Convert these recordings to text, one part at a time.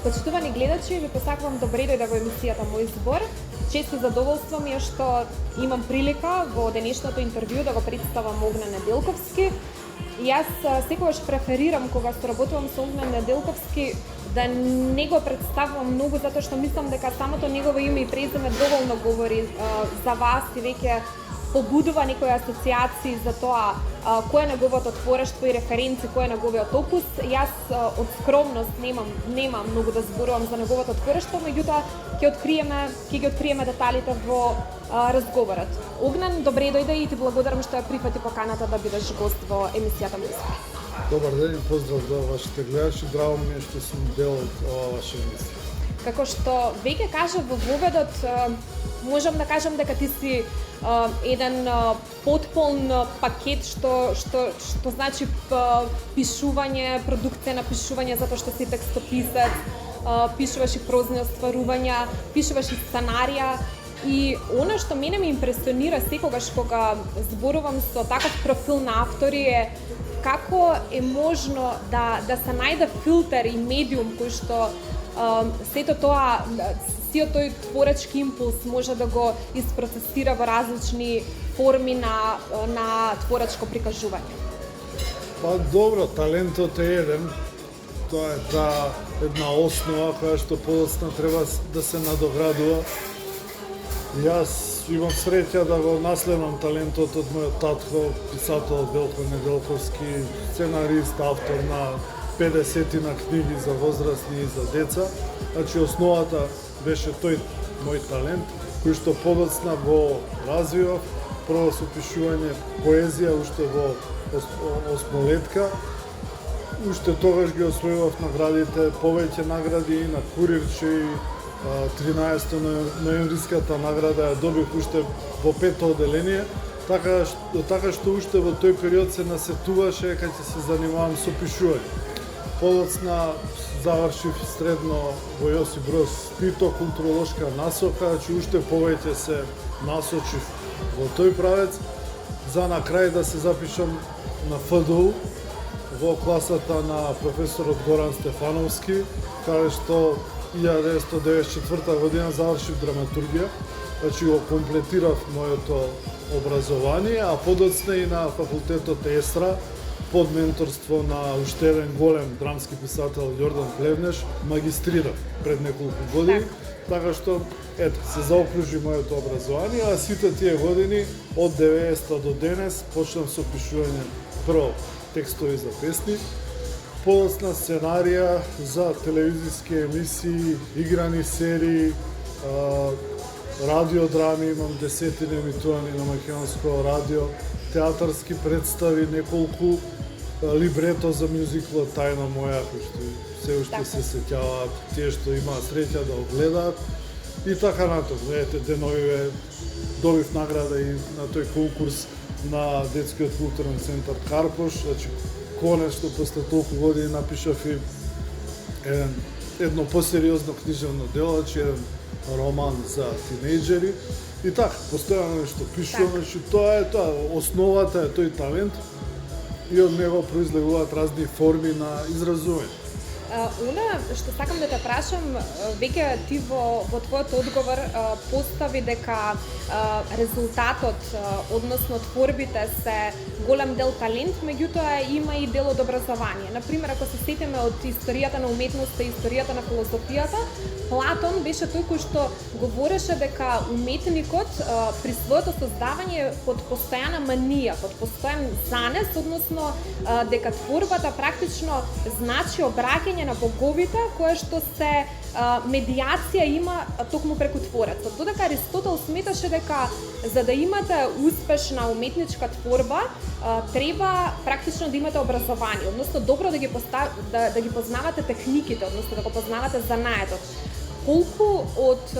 Почитувани гледачи, ви посакувам добре дојде во емисијата Мој збор. Често задоволство ми е што имам прилика во денешното интервју да го представам Огнен Неделковски. Јас секогаш преферирам кога соработувам со Огнен Неделковски да не го представувам многу, затоа што мислам дека самото негово име и презиме доволно говори за вас и веќе побудува некои асоциации за тоа кој е неговото творештво и референци, кој е неговиот опус. Јас од скромност немам многу да зборувам за неговото творештво, меѓутоа ќе ги откриеме деталите во разговорот. Огнен, добре дојде и ти благодарам што ја прифати поканата да бидеш гост во емисијата Мој збор. Добар ден и поздрав до вашите гледачи. Драго ми е што сум дел од оваа ваша емисија. Како што веќе кажав во воведот, можам да кажам дека ти си еден потполн пакет што значи пишување, продукција на пишување, затоа што си текстописец, пишуваш и прозни остварувања, пишуваш и сценарија. И она што мене ме импресионира секогаш кога зборувам со таков профил на автори е како е можно да се најде филтер и медиум кој што сето тоа, сиот тој творечки импулс може да го isprocesира во различни форми на творечко прикажување. Па добро, талентот е еден. Тоа е една основа која што подоцна треба да се надоградува. Јас имам среќа да го наследам талентот од мојот татко, писател Велко Неделковски, сценарист, автор на 50 книги за возрастни и за деца. Значи основата беше тој мој талент, кој што подоцна го развивав, прво со пишување поезија уште во осмолетка. Уште тогаш ги освојував наградите, повеќе награди и на Курирче и 13 ноемвриската награда ја добив уште во 5-то одделение, така што уште во тој период се насетуваше кога ќе се занимавам со пишување. Подоцна завршив средно во Јосип Броз Тито културолошка насока, че уште повеќе се насочив во тој правец, за на крај да се запишам на ФДУ во класата на професорот Горан Стефановски, каде што 1994 година завршив драматургија, значи го комплетирав моето образование, а подоцна и на факултетот ЕСРА, под менторство на уште еден голем драмски писател Јордан Плевнеш, магистрирав пред неколку години, така што се заокружи моето образование, а сите тие години од 90-та до денес почнав со пишување прво текстови за песни, подоцна сценарија за телевизиски емисии, играни серии, радиодрами, имам десетини емитувани на македонско радио, театарски представи, неколку либрето за мюзиклот Тајна моја, кој што се уште се сеќаваат, тие што имаат среќа да огледаат и така натаму. Ете, деновиве добив награда и на тој конкурс на Детскиот културен центар Карпош, значи конечно после толку години напишав и едно посериозно книжевно дело, значи еден роман за тинејџери. И така, постојано нешто пишувам, значи тоа е основата е тој талент и од него произлегуваат разни форми на изразување. Она што сакам да те прашам, веќе ти во твојот одговор постави дека резултатот, односно творбите се голем дел талент, меѓутоа има и дел од образование. Например, ако се сетиме од историјата на уметноста и историјата на филозофијата, Платон беше тој кој што говореше дека уметникот при своето создавање под постојана манија, под постојан занес, односно дека творбата практично значи обраќање на боговите, кое што се медијација има токму преку творецот. Додека Аристотел сметаше дека за да имате успешна уметничка творба, треба практично да имате образование, односно добро да ги познавате техниките, односно да го познавате занаетот. Колку од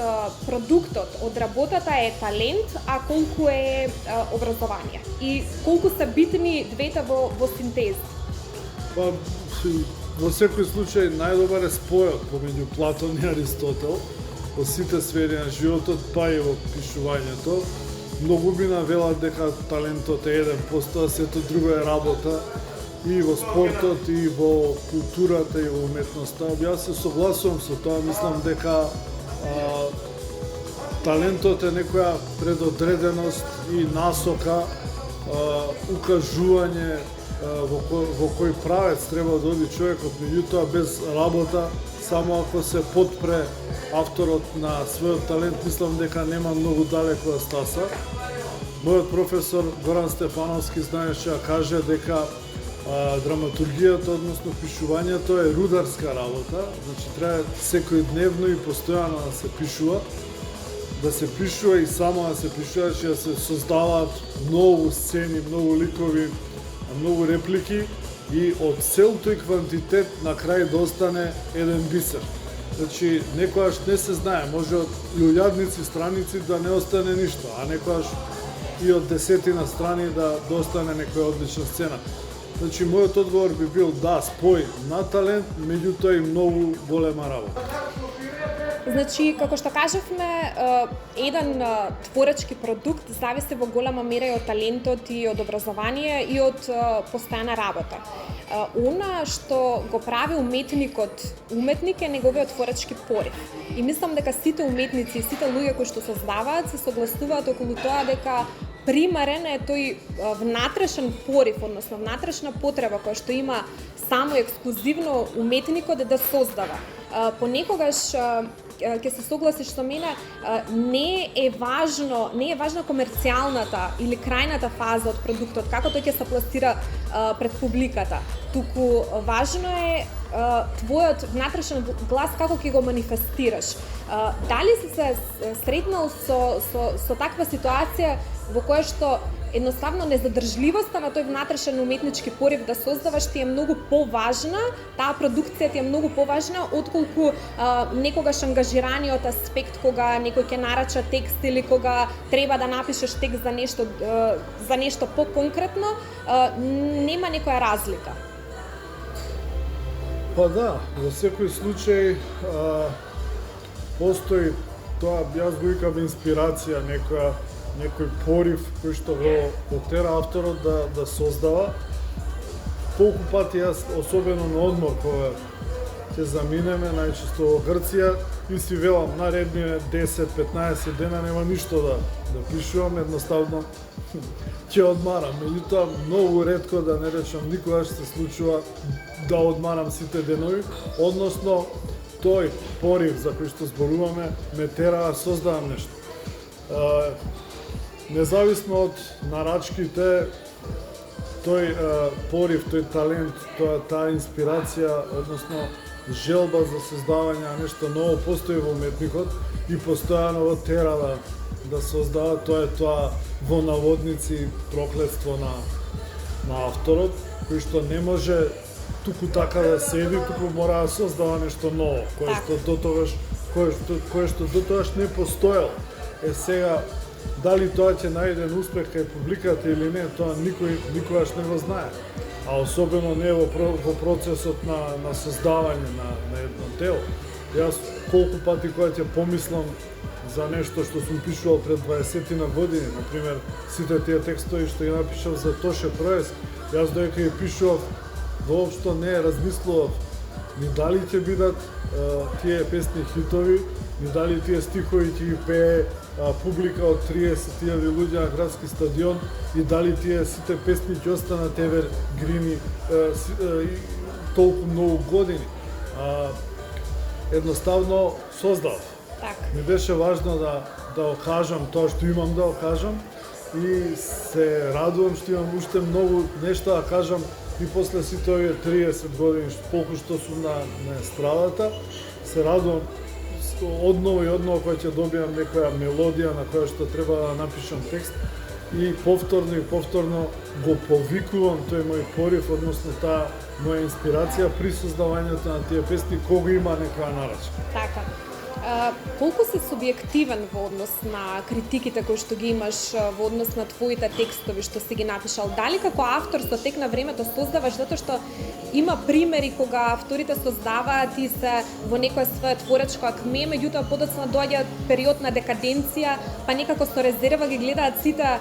продуктот, од работата е талент, а колку е образование? И колку се битни двете во синтез? Па, во секој случај најдобар е спојот помеѓу Платон и Аристотел во сите сфери на животот, па и во пишувањето. Многумина велат дека талентот е еден, постоа сето друго е работа и во спортот, и во културата, и во уметноста. Јас се согласувам со тоа, мислам дека талентот е некоја предодреденост и насока, укажување во кој правец треба да оди човекот, меѓутоа без работа, само ако се потпре авторот на својот талент, мислам дека нема многу далеко да стаса. Мојот професор Горан Стефановски знаеше да каже дека драматургијата, односно пишувањето е рударска работа, значи треба секојдневно и постојано да се пишува, и само да се пишува, че да се создаваат многу сцени, многу ликови, многу реплики и од цел тој квантитет на крај да остане еден бисер. Значи, некојаш не се знае, може од илјадници страници да не остане ништо, а некојаш и од десетина страни да остане некоја одлична сцена. Значи, мојот одговор би бил да, спој на талент, меѓутоа и многу голема работа. Значи, како што кажавме, еден творечки продукт зависи во голема мера и од талентот и од образование и од постојана работа. Она што го прави уметник е неговиот творечки порив. И мислам дека сите уметници и сите луѓе кои што создаваат се согласуваат околу тоа дека примарен е тој внатрешен порив, односно внатрешна потреба која што има само ексклузивно уметникот да создава. Понекогаш ќе се согласиш со мене, не е важна комерцијалната или крајната фаза од продуктот, како тој ќе се пласира пред публиката. Туку важно е твојот внатрешен глас како ќе го манифестираш. Дали си се сретнал со таква ситуација во која што едноставно незадржливоста на тој внатрешен уметнички порив да создаваш ти е многу поважна, таа продукција ти е многу поважна отколку некогаш ангажираниот аспект кога некој ќе нарача текст или кога треба да напишеш текст за нешто поконкретно, нема некоја разлика. Па да, во секој случај постои тоа, јас го викам инспирација, некој порив кој што го тера авторот да создава. Колку пати јас, особено на одмор, кога ќе заминеме, најчесто во Грција, и си велам, наредниве 10-15 дена нема ништо да пишувам, едноставно ќе одмарам. Меѓутоа, многу ретко, да не речам никогаш, се случува да одмарам сите денови, односно тој порив за кој што зборуваме ме тера да создавам нешто. Независно од нарачките, тој порив, тој талент, таа инспирација, односно желба за создавање на нешто ново постои во уметникот и постојано го тера да создава, тоа во наводници проклетство на авторот, кој што не може туку така да седи, туку мора да создава нешто ново, кое што дотогаш не постоело. Сега, дали тоа ќе најде успех кај публиката или не, тоа никогаш не го знае. А особено не во процесот на создавање на едно дело. Јас колку пати кога ќе помислам за нешто што сум пишувал пред 20 години, например, сите тие текстови што ги напишав за Тоше Проес, јас додека ги пишував, воопшто не размислував ни дали ќе бидат тие песни хитови, ни дали тие стихови ќе ги пее публика од 30.000 луѓе на градски стадион и дали тие сите песни ќе останат евергрини толку многу години. Едноставно создав. Ми беше важно да окажам тоа што имам да окажам и се радувам што имам уште многу нешта да кажам и после сите овие 30 години, колку што сум на естрадата, се радувам одново и одново кога ќе добијам некоја мелодија на која што треба да напишам текст и повторно го повикувам тој мој порив, односно таа моја инспирација при создавањето на тие песни кога има некоја нарачка. Така. Колку си субјективен во однос на критиките кои што ги имаш во однос на твоите текстови што си ги напишал? Дали како автор со тек на времето создаваш затоа што има примери кога авторите создаваат и се во некоја своја творечко акме, меѓутоа подоцна доаѓа период на декаденција, па некако со резерва ги гледаат сите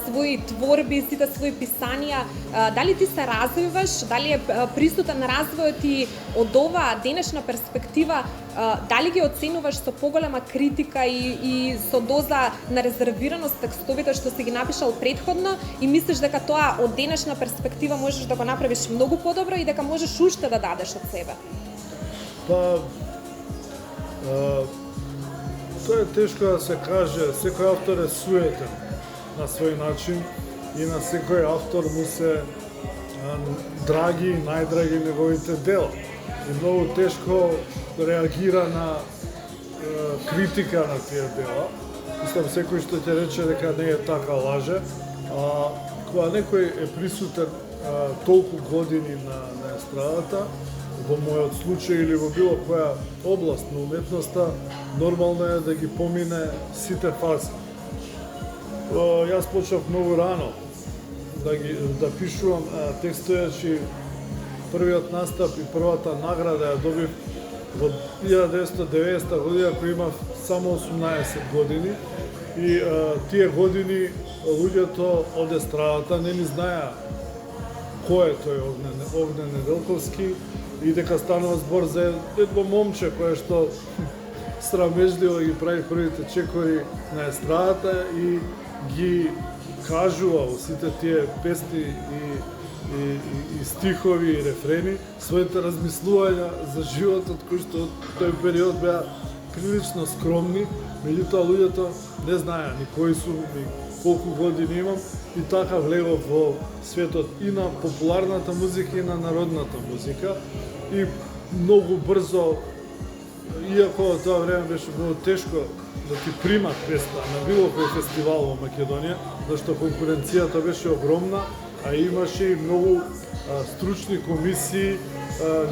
своји творби, сите своји писанија. Дали ти се развиваш? Дали е присутен развојот и од оваа денешна перспектива? Дали ги оценуваш со поголема критика и со доза на резервираност текстовите што си ги напишал претходно и мислиш дека тоа од денешна перспектива можеш да го направиш многу подобро и дека можеш уште да дадеш од себе? Па, тоа е тешко да се каже, секој автор е суетен на свој начин и на секој автор му се драги и најдраги неговите дела. И многу тешко реагира на критика на тие дела. Мислам, секој што ќе рече дека не е така лаже, а кога некој е присутен толку години на естрадата, во мојот случај или во било која област на уметноста, нормално е да ги помине сите фази. Јас почнав многу рано да пишувам текстови, че првиот настап и првата награда ја добив во 1990 година, кој имав само 18 години. И тие години луѓето од естрадата не ни знаеа кој е тој Огнен Неделковски и дека станува збор за едно момче кое што срамежливо ги прави првите чекори на естрадата и ги кажува во сите тие песни и стихови и рефрени своите размислувања за животот кој што тој период беа прилично скромни, меѓутоа луѓето не знаеа ни кои сум, ни колку години имам и така влегов во светот и на популарната музика и на народната музика и многу брзо, иако тоа време беше многу тешко да ти примат песна на било кој фестивал во Македонија, зашто конкуренцијата беше огромна, а имаше и многу стручни комисии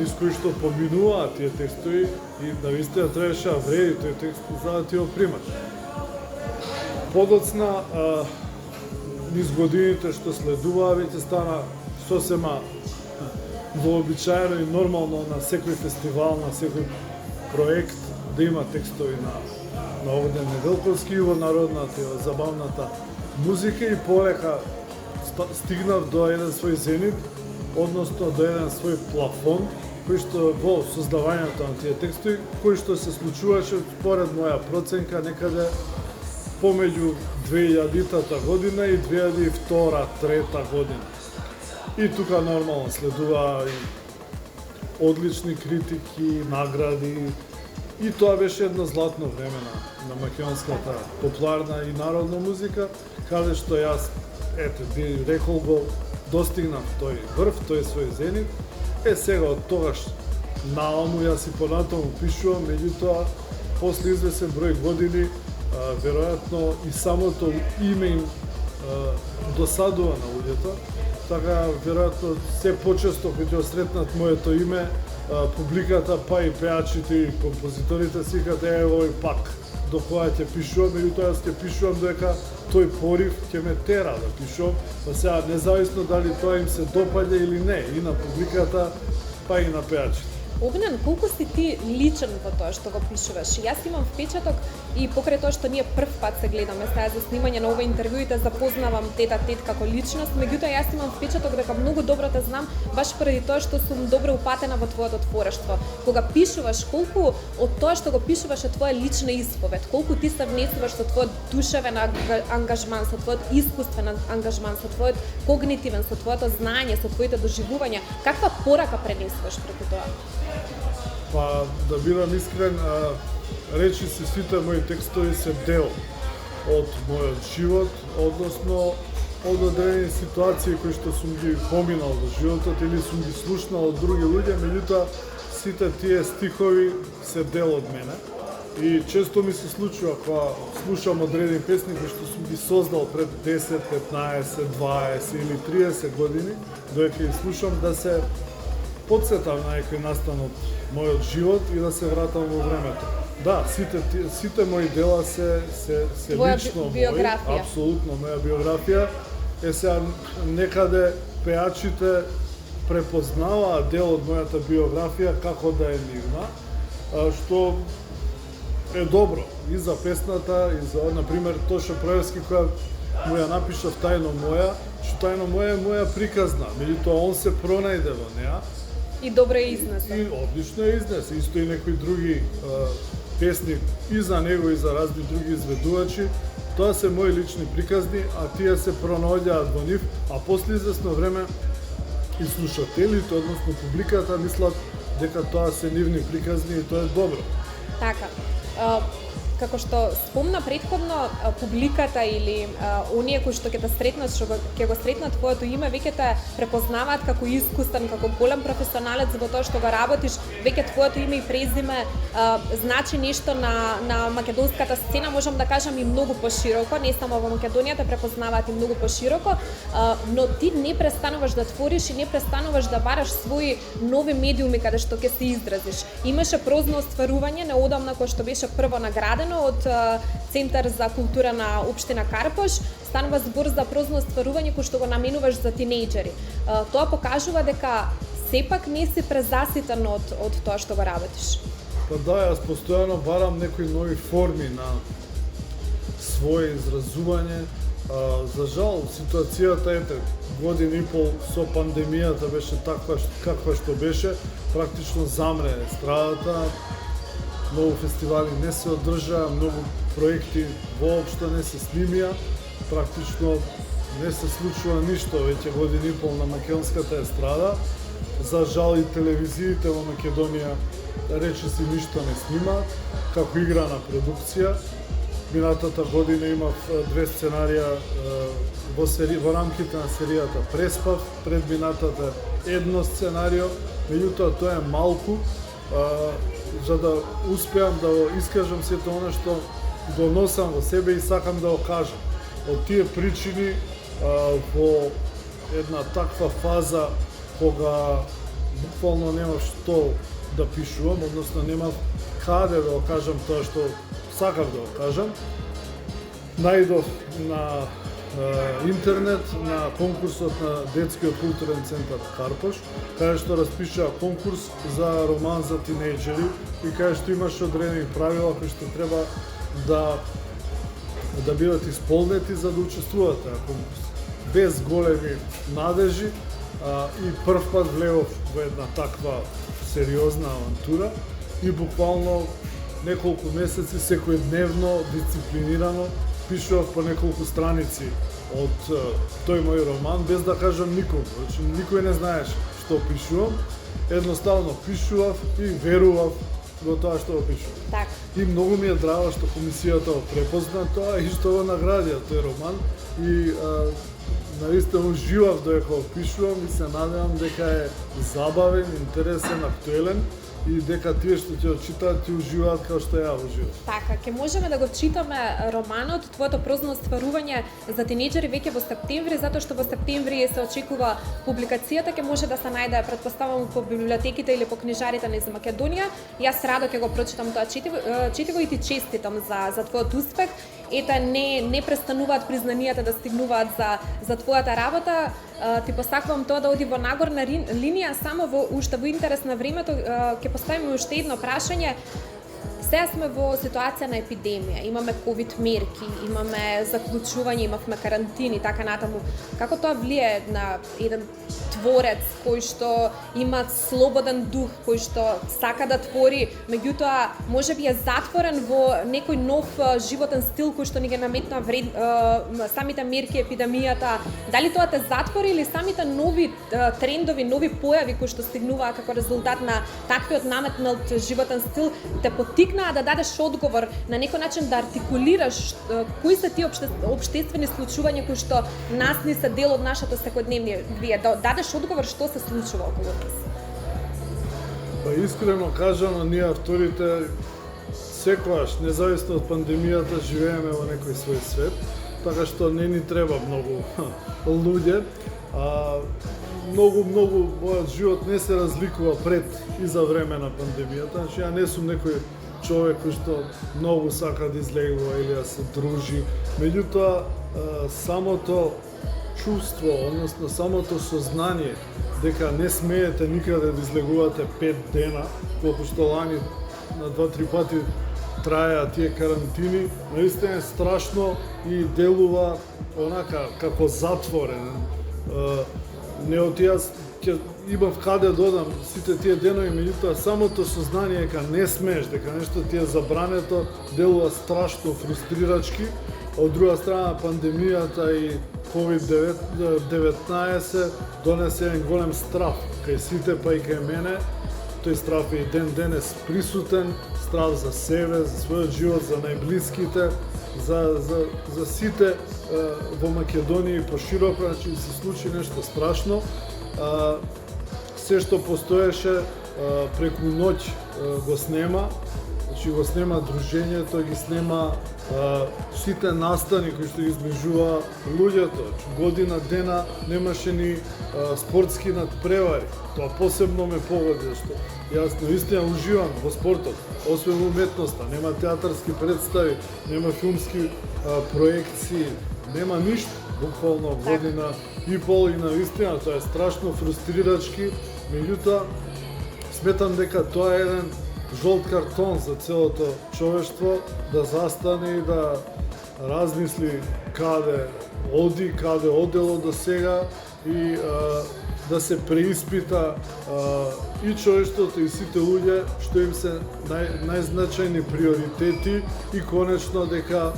низ кои што поминуваат тие текстови и навистина требаше да вреди тој текст за да ти го примат. Подоцна, низ годините што следуваа, веќе стана сосема вообичаено и нормално на секој фестивал, на секој проект да има текстови на Огнен Неделковски и во народната и во забавната музика и полека стигнав до еден свој зенит, односно до еден свој плафон, кој што во создавањето на тие текстови, кој што се случуваше според моја проценка некаде помеѓу 2000-та година и 2002-2003 година. И тука нормално следува и одлични критики, награди и тоа беше едно златно време на македонската популарна и народна музика, каде што јас, ете, би рекол го, достигнав тој врв, тој свој зенит. Сега од тогаш нааму јас и понатаму пишувам, меѓутоа после извесен број години веројатно и самото име им досадува на луѓето, така веројатно се почесто кога ќе сретнат моето име, публиката, па и пеачите и композиторите си кажат овој пак до која ќе пишувам, меѓутоа јас ќе пишувам дека тој порив ќе ме тера да пишувам, па сега независно дали тоа им се допаѓа или не, и на публиката, па и на пеачите. Огнен, колку си ти личен во тоа што го пишуваш? Јас имам впечаток и покрај тоа што ние прв пат се гледаме сега за снимање на ова интервју и те запознавам тет како личност, меѓутоа јас имам впечаток дека многу добро те знам баш поради тоа што сум добро упатена во твоето творештво. Кога пишуваш, колку од тоа што го пишуваш е твоја лична исповед, колку ти се внесуваш со твојот душевен ангажман, со твојот искуствен ангажман, со твојот когнитивен, со твоето знаење, со твоите доживувања, каква порака пренесуваш преку тоа? Па, да бидам искрен, речи се сите мои текстови се дел од мојот живот, односно од одредени ситуации кои што сум ги поминал во животот или сум ги слушнал од други луѓе, меѓутоа сите тие стихови се дел од мене. И често ми се случува кога слушам одредени песни кои што сум ги создал пред 10, 15, 20 или 30 години, додека ги слушам да се подсетам на некој настан од мојот живот и да се вратам во времето. Да, сите мои дела се Твоја лично биографија. мои, апсолутно моја биографија. Сега некаде пеачите препознаваат дел од мојата биографија како да е нивна, што е добро и за песната, и за, например, Тоша Проевски, која му ја напишав Тајно моја, што Тајно моја е моја приказна, меѓутоа он се пронајде во неа. И добро е изнесен. И одлично е изнесе. Исто и некои други песни и за него и за разни други изведувачи. Тоа се мои лични приказни, а тие се пронаоѓаат во нив, а после известно време и слушателите, односно публиката, мислат дека тоа се нивни приказни и тоа е добро. Така. Како што спомна предходно, публиката или оние кои што ќе те сретнат, што ќе го сретнат твоето име, веќе те препознаваат како искусен, како голем професионалец во тоа што го работиш, веќе твоето име и презиме значи нешто на македонската сцена, можам да кажам и многу пошироко, не само во Македонија те препознаваат и многу пошироко, но ти не престануваш да твориш и не престануваш да бараш своји нови медиуми каде што ќе се изразиш. Имаше прозно остварување неодамна кој што беше прво наградено од Центар за култура на општина Карпош. Станува збор за прозно остварување кој што го наменуваш за тинејџери. Тоа покажува дека сепак не си презаситен од тоа што го работиш. Па да, јас постојано барам некои нови форми на свое изразување. За жал, ситуацијата ете година и пол со пандемијата беше таква каква што беше, практично замре естрадата. Многу фестивали не се одржаа, многу проекти воопшто не се снимија, практично не се случува ништо веќе година и пол на македонската естрада. За жал и телевизиите во Македонија речиси ништо не снимаат, како играна продукција. Минатата година имав 2 сценарија во рамките на серијата Преспав, пред минатата едно сценарио, меѓутоа тоа е малку, за да успеам да го искажам сето она што го носам во себе и сакам да го кажам. Од тие причини во една таква фаза кога буквално немав што да пишувам, односно немав каде да го кажам тоа што сакав да го кажам, најдов на интернет на конкурсот на Детскиот културен центар Карпош, каде што распишаа конкурс за роман за тинејџери и каде што имаше одредени правила кои што треба да бидат исполнети за да учествувате на конкурс. Без големи надежи и прв пат влегов во една таква сериозна авантура и буквално неколку месеци секојдневно, дисциплинирано пишував по неколку страници од тој мој роман, без да кажам никому. Значи, никој не знаеш што пишувам, едноставно пишував и верував во тоа што го пишувам. Так. И многу ми е драго што комисијата го препозна тоа и што го наградија тој роман и наистина уживав додека го пишувам и се надевам дека е забавен, интересен, актуелен и дека тие што ќе го читаат ти уживаат како што ја уживам. Така, ќе можеме да го читаме романот, твоето прозно остварување за тинејџери веќе во септември, затоа што во септември се очекува публикацијата, ќе може да се најде, претпоставам, по библиотеките или по книжарите низ Македонија. Јас радо ќе го прочитам тоа четиво и ти честитам за твојот успех. Ета не престануваат признанијата да стигнуваат за твојата работа. Ти посакувам тоа да оди во нагорна линија, само уште во интерес на времето ќе поставиме уште едно прашање. Сега сме во ситуација на епидемија, имаме ковид мерки, имаме заклучување, имавме карантини, така натаму. Како тоа влие на еден творец кој што има слободен дух, кој што сака да твори, меѓутоа можеби е затворен во некој нов животен стил кој што ни ги наметна самите мерки, епидемијата? Дали тоа те затвори или самите нови трендови, нови појави кои што стигнуваа како резултат на таквиот наметнат животен стил те поттикна да дадеш одговор, на некој начин да артикулираш кои се тие општествени случувања кои што нас не се дел од нашето секојдневие, да дадеш одговор што се случува околу нас? Па искрено кажано, ние авторите секогаш, независно од пандемијата, живееме во некој свој свет, така што не ни треба многу луѓе. многу мојот живот не се разликува пред и за време на пандемијата. Значи, ја не сум некој човек кој што многу сака да излегува или да се дружи. Меѓутоа, самото чувство, односно самото сознание дека не смеете никаде да излегувате 5 дена, колку што лани на 2-3 пати траеа тие карантини, наистина е страшно и делува онака како затворен. Не отијас ќе имав каде додам сите тие денови, меѓутоа самото сознание дека не смееш, дека нешто ти е забрането, делува страшно фрустрирачки. Од друга страна, пандемијата и COVID-19 донесе еден голем страф кај сите, па и кај мене. Тој страф е и ден денес присутен, страв за себе, за својот живот, за најблиските, за сите во Македонија и пошироко, значи се случи нешто страшно. Се што постоеше преку ноќ го снема, значи го снема дружењето, ги снема сите настани кои што ги изближува луѓето. Година дена немаше ни спортски надпревари. Тоа посебно ме погоди, што јас наистина уживам во спортот, освен уметноста, нема театарски представи, нема филмски проекции, нема ништо. Буквално година и пол и наистина тоа е страшно фрустрирачки, меѓутоа сметам дека тоа е еден жолт картон за целото човештво да застане и да размисли каде оди, каде одело до сега и да се преиспита и човештвото и сите луѓе што им се најзначајни приоритети и конечно дека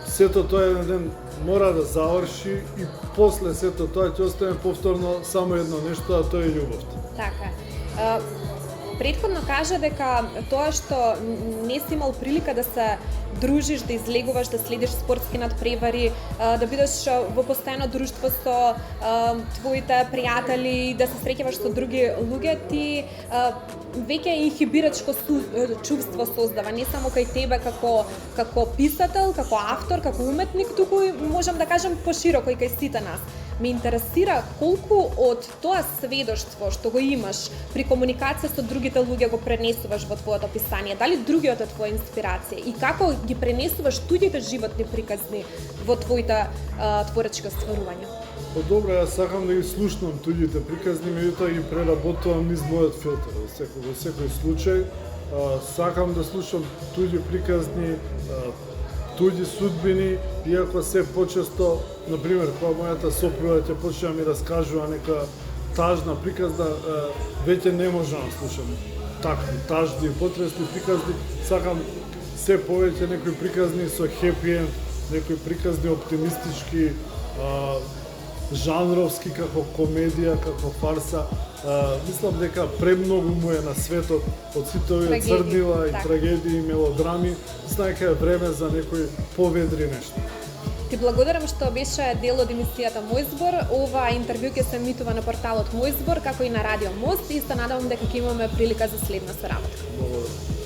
сето тоа еден ден мора да заврши и после сето тоа ќе остане повторно само едно нешто, а тоа е љубовта. Така. Претходно кажа дека тоа што не си имал прилика да се дружиш, да излегуваш, да следиш спортски надпревари, да бидеш во постојано друштво со твоите пријатели, да се среќаваш со други луѓе, ти веќе инхибирачко чувство создава, не само кај тебе како писател, како автор, како уметник, туку можам да кажам пошироко и кај сите нас. Ме интересира колку од тоа сведоштво што го имаш при комуникација со другите луѓе го пренесуваш во твоето писание. Дали другиот е твоја инспирација и како ги пренесуваш туѓите животни приказни во твоите творечки стварувања? Добро, јас сакам да ги слушнам туѓите приказни, меѓутоа ги преработувам низ мојот филтер. Во секој случај сакам да слушам туѓи приказни, туѓи судбини, иако се почесто, например, кога мојата сопруга ќе почне да ми раскажува нека тажна приказна, веќе не можам да слушам такви тажни, потресни приказни. Сакам се повеќе некои приказни со хепи енд, некои приказни оптимистички, жанровски, како комедија, како фарса. Мислам дека премногу му е на светот од сите овие црнила и трагедии и мелодрами. Знаеке е време за некои поведри нешто. Ти благодарам што беше дел од емисијата Мој збор. Ова интервју ќе се емитува на порталот Мој збор, како и на Радио Мост, и се надевам дека ќе имаме прилика за следна соработка. Благодарам.